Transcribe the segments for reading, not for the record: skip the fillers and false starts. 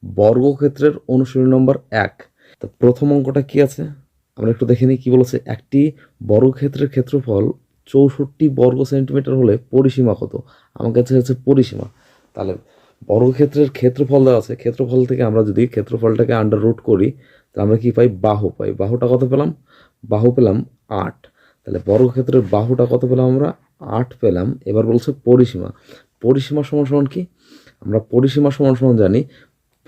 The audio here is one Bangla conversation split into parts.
বর্গক্ষেত্রের অনুশীলনী নম্বর 1। তো প্রথম অঙ্কটা কি আছে আমরা একটু দেখে নিই। কি বলেছে, একটি বর্গক্ষেত্রের ক্ষেত্রফল 64 বর্গ সেন্টিমিটার হলে পরিসীমা কত? আমার কাছে হচ্ছে পরিসীমা। তাহলে বর্গক্ষেত্রের ক্ষেত্রফল দেওয়া আছে, ক্ষেত্রফল থেকে আমরা যদি ক্ষেত্রফলটাকে আন্ডার রুট করি তাহলে আমরা কি পাই? বাহু পাই। বাহুটা কত পেলাম? বাহু পেলাম 8। তাহলে বর্গক্ষেত্রের বাহুটা কত পেলাম? আমরা 8 পেলাম। এবার বলছে পরিসীমা। পরিসীমা সমান সমান কি? আমরা পরিসীমা সমান সমান জানি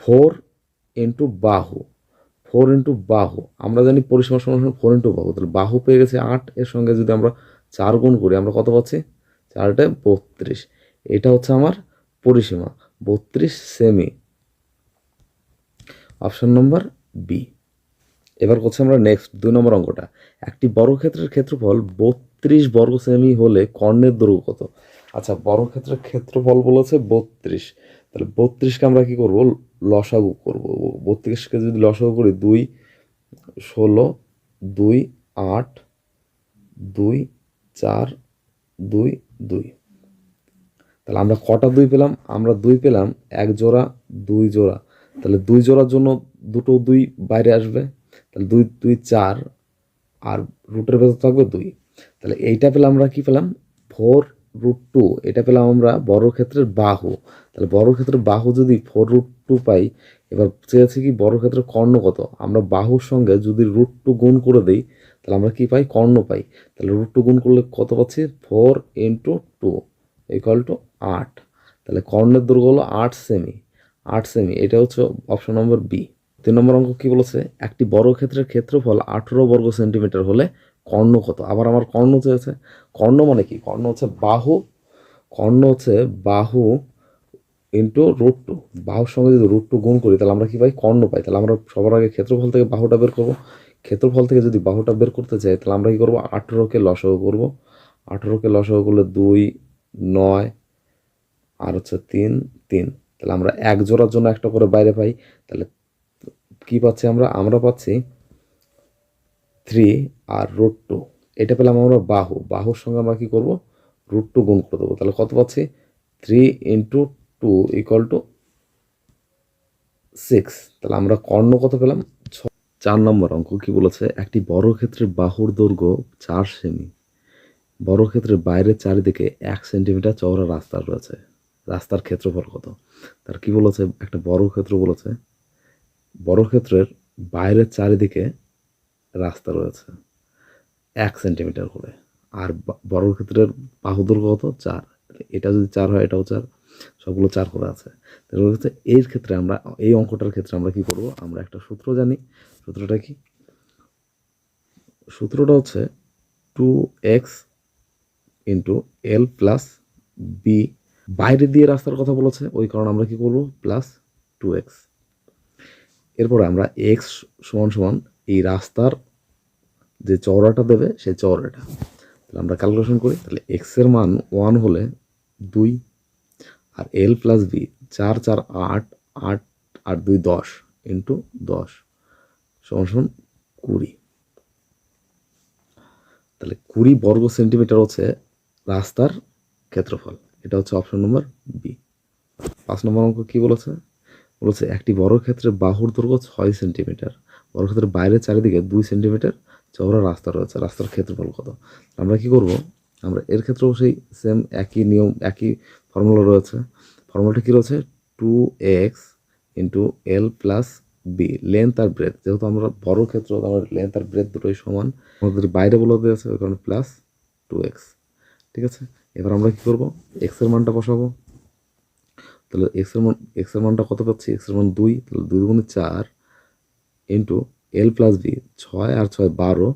4 ইন্টু বাহু। 4 ইন্টু বাহু, আমরা জানি পরিসীমা সমান সমান 4 ইন্টু বাহু। তাহলে বাহু পেয়ে গেছে 8, এর সঙ্গে যদি আমরা 4 গুণ করি আমরা কত পাচ্ছি? 4টা 32। এটা হচ্ছে আমার পরিসীমা, 32 সেমি। Option number B. এবার করছি আমরা নেক্সট 2 নম্বর অঙ্কটা। একটি বর্গক্ষেত্রের ক্ষেত্রফল 32 বর্গ সেমি হলে কর্ণের দৈর্ঘ্য কত? আচ্ছা, বর্গক্ষেত্রের ক্ষেত্রফল বলেছে 32। তাহলে 32কে আমরা কি করব? লসাগু করব। 32কে যদি লসাগু করি 2 16, 2 8, 2 4, 2 2। তাহলে আমরা কটা 2 পেলাম? আমরা 2 পেলাম 1 জোড়া 2 জোড়া। তাহলে 2 জোড়ার জন্য দুটো 2 বাইরে আসবে। তাহলে 2 2 4, আর রুটের ভেতর থাকবে 2। তাহলে এইটা পেলাম আমরা কি পেলাম? 4√2। এটা পেলাম আমরা বর্গক্ষেত্রের বাহু। তাহলে বর্গক্ষেত্রের বাহু যদি 4√2 পাই, এবার চেয়েছি কি বর্গক্ষেত্রের কর্ণ কত? আমরা বাহুর সঙ্গে যদি √2 গুণ করে দিই তাহলে আমরা কি পাই? কর্ণ পাই। তাহলে √2 গুণ করলে কত পাচ্ছি? 4 ইন্টু 2 ইকুয়াল টু 8। তাহলে কর্ণের দৈর্ঘ্য হলো 8 সেমি। 8 সেমি, এটা হচ্ছে অপশন নম্বর বি। 3 নম্বর অঙ্ক কি বলেছে? একটি বর্গক্ষেত্রের ক্ষেত্রফল 18 বর্গ সেন্টিমিটার হলে কর্ণ কত? আবার আমার কর্ণ চেয়েছে। কর্ণ মানে কি? কর্ণ হচ্ছে বাহু। কর্ণ হচ্ছে বাহু ইন্টু √2। বাহুর সঙ্গে যদি √2 গুণ করি তাহলে আমরা কি পাই? কর্ণ পাই। তাহলে আমরা সবার আগে ক্ষেত্রফল থেকে বাহুটা বের করব। ক্ষেত্রফল থেকে যদি বাহুটা বের করতে চাই তাহলে আমরা কি করব? 18কে লসাগু করব। 18কে লসাগু করলে 2 9 আর হচ্ছে 3 3। তাহলে আমরা এক জোড়ার জন্য একটা করে বাইরে পাই। তাহলে কি পাচ্ছি আমরা? আমরা পাচ্ছি 3 আর √2। এটা পেলাম আমরা বাহু। বাহুর সঙ্গে আমরা কি করব? √2 গুণ করে দেবো। তাহলে কত পাচ্ছি? 3 ইন্টু 2 ইকুয়াল টু 6। তাহলে আমরা কর্ণ কত পেলাম? 4 নম্বর অঙ্ক কি বলেছে? একটি বর্গক্ষেত্রের বাহুর দৈর্ঘ্য 4 সেমি। বর্গক্ষেত্রের বাইরের চারিদিকে 1 সেন্টিমিটার চওড়া রাস্তা রয়েছে। রাস্তার ক্ষেত্রফল কত? তার কি বলেছে? একটা বর্গক্ষেত্র বলেছে, বর্গক্ষেত্রের বাইরের চারিদিকে রাস্তা রয়েছে 1 সেন্টিমিটার করে, আর বর্গক্ষেত্রের বাহু দৈর্ঘ্য কত? 4। এটা যদি 4 হয় এটাও 4, সবগুলো 4 করে আছে। তাহলে হচ্ছে এর ক্ষেত্রে আমরা, এই অঙ্কটার ক্ষেত্রে আমরা কি করব? আমরা একটা সূত্র জানি। সূত্রটা কি? সূত্রটা হচ্ছে 2x into L plus B. বাইরে দিয়ে রাস্তার কথা বলেছে, ওই কারণে আমরা কি করব? Plus 2x। এরপরে আমরা এক্স সমান সমান এই রাস্তার যে চওড়াটা দেবে সেই চওড়াটা, তাহলে আমরা ক্যালকুলেশন করি। তাহলে এক্স এর মান 1 হলে 2, আর এল প্লাস বি 4 4 8 8 আর 2 10 ইন্টু 10 সমান সমান 20। তাহলে 20 বর্গ সেন্টিমিটার হচ্ছে রাস্তার ক্ষেত্রফল। এটা হচ্ছে অপশন নম্বর বি। 5 নম্বর অঙ্ক কি বলেছে? বলেছে একটি বর্গক্ষেত্রের বাহুর দৈর্ঘ্য 6 সেন্টিমিটার। বর্গক্ষেত্রের বাইরে চারিদিকে 2 সেন্টিমিটার চওড়া রাস্তা রয়েছে। রাস্তার ক্ষেত্রফল কত? আমরা কি করব? আমরা এর ক্ষেত্রেও সেই সেম একই নিয়ম, একই ফর্মুলা রয়েছে। ফর্মুলাটা কী রয়েছে? 2x into L plus B, length আর ব্রেথ। যেহেতু আমরা বর্গক্ষেত্র, আমার লেন্থ আর ব্রেথ দুটোই সমান, আমাদের বাইরে বলে দিয়েছে, ওই কারণে প্লাস 2x। ঠিক আছে, এবার আমরা কি করব? এক্সের মানটা বসাবো। তাহলে এক্সের মানটা কত পাচ্ছি? এক্সের মান 2। তাহলে 2 গুণে 4 ইন্টু এল প্লাস বি, 6 আর 6 12।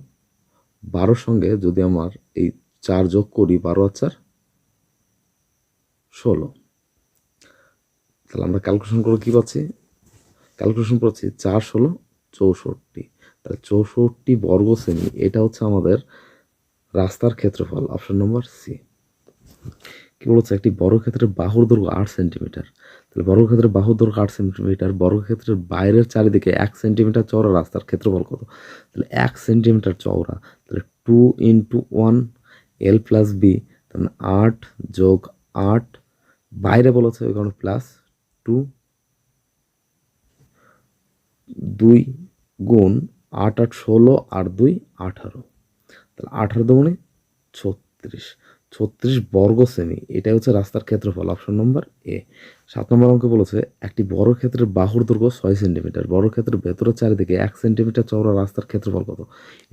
12 সঙ্গে যদি আমার এই 4 যোগ করি, 12 আর 4 16। তাহলে আমরা ক্যালকুলেশন করে কী পাচ্ছি? ক্যালকুলেশন করছি 4 16 64। তাহলে 64 বর্গ সেমি, এটা হচ্ছে আমাদের রাস্তার ক্ষেত্রফল। Option number C. কি বলেছে? একটি বর্গক্ষেত্রের বাহুর দৈর্ঘ্য 8 সেন্টিমিটার। তাহলে বর্গক্ষেত্রের বাহুর দৈর্ঘ্য 8 সেন্টিমিটার, বর্গক্ষেত্রের বাইরের চারিদিকে 1 সেন্টিমিটার চওড়া রাস্তার ক্ষেত্রফল কত? তাহলে 1 সেন্টিমিটার চওড়া, তাহলে 2 ইন্টু 1 এল প্লাস বি, তাহলে 8 যোগ 8, বাইরে বলেছে ওই কারণে প্লাস 2 2 গুণ 8 8 16 আর 2 18, তাহলে 18 দুগুণে 36, 36 বর্গ সেমি, এটাই হচ্ছে রাস্তার ক্ষেত্রফল, অপশন নম্বর এ। 7 নম্বর অঙ্কে বলেছে একটি বর্গক্ষেত্রের বাহুর দৈর্ঘ্য 6 সেন্টিমিটার, বর্গক্ষেত্রের ভেতরের চারিদিকে 1 সেন্টিমিটার চওড়া রাস্তার ক্ষেত্রফল কত?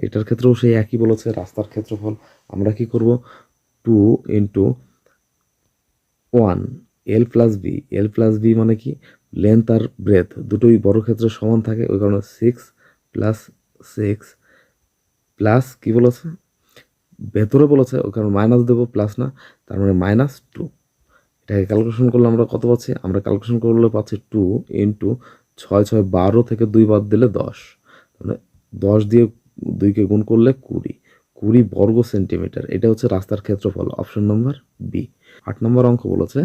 এটার ক্ষেত্রেও সেই একই বলেছে, রাস্তার ক্ষেত্রফল। আমরা কি করব, 2 ইন্টু 1 এল প্লাস বি, এল প্লাস বি মানে কি, লেন্থ আর ব্রেথ দুটোই বর্গক্ষেত্রের সমান থাকে, ওই কারণে 6 প্লাস 6 প্লাস কি বলেছে, ভেতরে বলেছে ওই কারণে মাইনাস দেবো, প্লাস না, তার মানে -2। এটাকে ক্যালকুলেশন করলে আমরা কত পাচ্ছি, আমরা ক্যালকুলেশন করলে পাচ্ছি 2 ইন্টু 6 6 12 থেকে 2 বাদ দিলে 10, মানে 10 দিয়ে 2কে গুণ করলে 20, 20 বর্গ সেন্টিমিটার, এটা হচ্ছে রাস্তার ক্ষেত্রফল, অপশন নম্বর বি। 8 নম্বর অঙ্ক বলেছে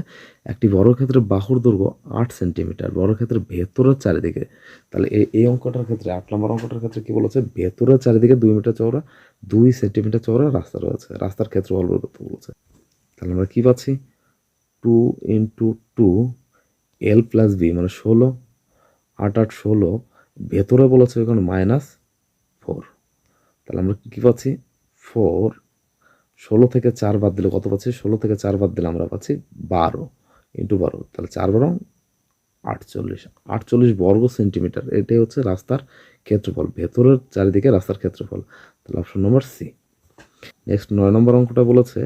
একটি বর্গক্ষেত্রের বাহুর দৈর্ঘ্য 8 সেন্টিমিটার, বর্গক্ষেত্রের ভেতরের চারিদিকে, তাহলে এই অঙ্কটার ক্ষেত্রে 8 নম্বর অঙ্কটার ক্ষেত্রে কি বলেছে, ভেতরের চারিদিকে 2 মিটার চওড়া 2 সেন্টিমিটার চওড়া রাস্তা রয়েছে, রাস্তার ক্ষেত্রফল কত বলেছে, তাহলে আমরা কি পাচ্ছি, 2 ইন্টু 2 এল প্লাস বি মানে 16, 8 8 16, ভেতরে বলেছে ওখানে -4, তাহলে আমরা কি পাচ্ছি 4, 16 থেকে 4 বাদ দিলে কত পাচ্ছি, 16 থেকে 4 বাদ দিলে আমরা পাচ্ছি 12 ইন্টু 12, তাহলে 4 12 48, 48 বর্গ সেন্টিমিটার, এটাই হচ্ছে রাস্তার ক্ষেত্রফল, ভেতরের চারিদিকে রাস্তার ক্ষেত্রফল, তাহলে অপশন নম্বর সি। নেক্সট 9 নম্বর অঙ্কটা বলেছে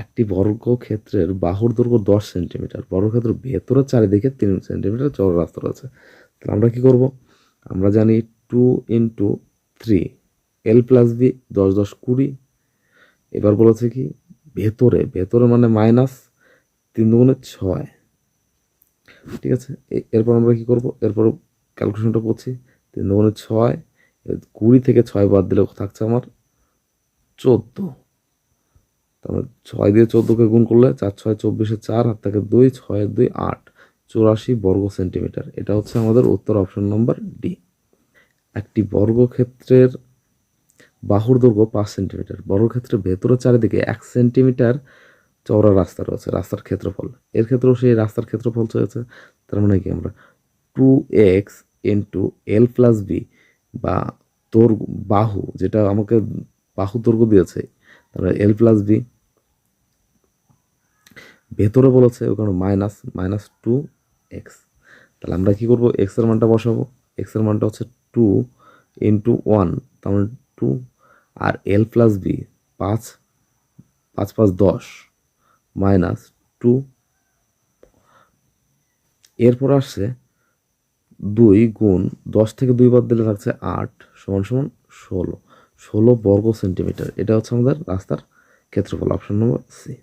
একটি বর্গক্ষেত্রের বাহুর দৈর্ঘ্য 10 সেন্টিমিটার, বর্গক্ষেত্রের ভেতরের চারিদিকে 3 সেন্টিমিটার চওড়া রাস্তা রয়েছে, তাহলে আমরা কি করব, আমরা জানি 2 ইন্টু 3 এল প্লাস বি, 10 10 20, এবার বলেছে কি ভেতরে, ভেতরে মানে -3 দুগুণে 6, ঠিক আছে। এরপর আমরা কি করব, এরপর ক্যালকুলেশনটা করছি, 3 দুগুণে 6, 20 থেকে 6 বাদ দিলে থাকছে আমার 14, তারপরে 6 দিয়ে 14কে গুণ করলে 4 6 24, 4 হাত থেকে 2, 6 2 8, 84 বর্গ সেন্টিমিটার, এটা হচ্ছে আমাদের উত্তর, অপশন নম্বর ডি। একটি বর্গক্ষেত্রের বাহুর দৈর্ঘ্য 5 সেন্টিমিটার, বর্গক্ষেত্রের ভেতরের চারিদিকে 1 সেন্টিমিটার চওড়া রাস্তা রয়েছে, রাস্তার ক্ষেত্রফল, এর ক্ষেত্রেও সেই রাস্তার ক্ষেত্রফল চেয়েছে, তার মানে কি আমরা 2x into L plus B, বা তোর বাহু যেটা আমাকে বাহু দৈর্ঘ্য দিয়েছে, তারপরে এল প্লাস বি, ভেতরে বলেছে ওখানে -2x, তাহলে আমরা কি করব, এক্স এর মানটা বসাবো, এক্স এর মানটা হচ্ছে 2 ইন্টু 1, তার মানে 2, আর এল প্লাস বি 5 5 5 10 -2, এরপর আসছে 2 গুণ 10 থেকে 2 বাদ দিলে থাকছে 8 সমান সমান 16, 16 বর্গ সেন্টিমিটার, এটা হচ্ছে আমাদের রাস্তার ক্ষেত্রফল, অপশন নম্বর সি।